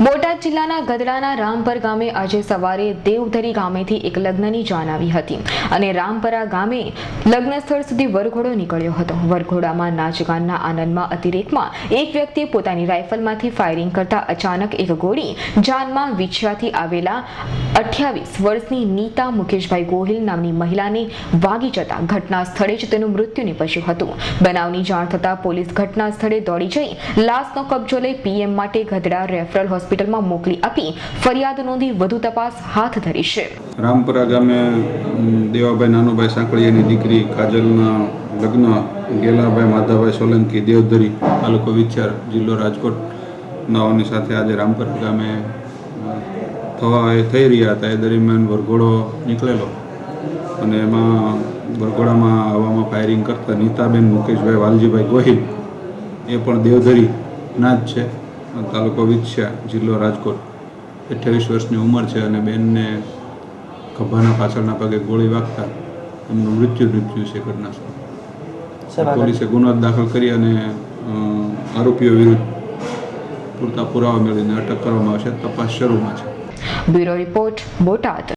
બોટાદ જિલ્લાના ગદડાના રામપર ગામે આજે સવારે દેવધરી ગામેથી એક લગ્નની જાણ આવી હતી અને રામપરા ગામે લગ્ન સ્થળ સુધી વરઘોડો નીકળ્યો હતો। વરઘોડામાં નાચગાનના આનંદમાં અતિરેકમાં એક વ્યક્તિએ પોતાની રાઇફલમાંથી ફાયરિંગ કરતા અચાનક એક ગોળી જાનમાં વિછિયાથી આવેલા 28 વર્ષની નીતા મુકેશભાઈ ગોહિલ નામની મહિલાને વાગી જતા ઘટના સ્થળે જ તેનું મૃત્યુ નીપજ્યું હતું। બનાવની જાણ થતાં પોલીસ ઘટના સ્થળે દોડી જઈ લાશનો કબજો લઈ પીએમ માટે ગઢડા રેફરલ હોસ્પિટલમાં મોકલી આપી ફરિયાદ નોંધી વધુ તપાસ હાથ ધરી છે। રામપરા ગામે દેવાભાઈ નાનુભાઈ સાંકળિયાની દીકરી કાજલના લગ્ન ગેલાભાઈ માધાભાઈ સોલંકી દેવધરી તાલુકો વિછિયા જિલ્લો રાજકોટ નાઓની સાથે આજે રામપરા ગામે થઈ રહ્યા હતા। એ દરમિયાન વરઘોડો નીકળેલો અને એમાં વરઘોડામાં હવામાં ફાયરિંગ કરતા નીતાબેન મુકેશભાઈ વાલજીભાઈ ગોહિલ એ પણ દેવધરી ના જ છે, તાલુકો વિછિયા જિલ્લો રાજકોટ, 28 વર્ષની ઉંમર છે અને બેનને ખભાના પાછળના પગે ગોળી વાગતા એમનું મૃત્યુ નીપજ્યું છે ઘટના સ્થળે। પોલીસે ગુનો દાખલ કરી અને આરોપીઓ વિરુદ્ધ પૂરતા પુરાવા મેળવીને અટક કરવામાં આવશે। તપાસ શરૂમાં છે। Bureau report, Botad.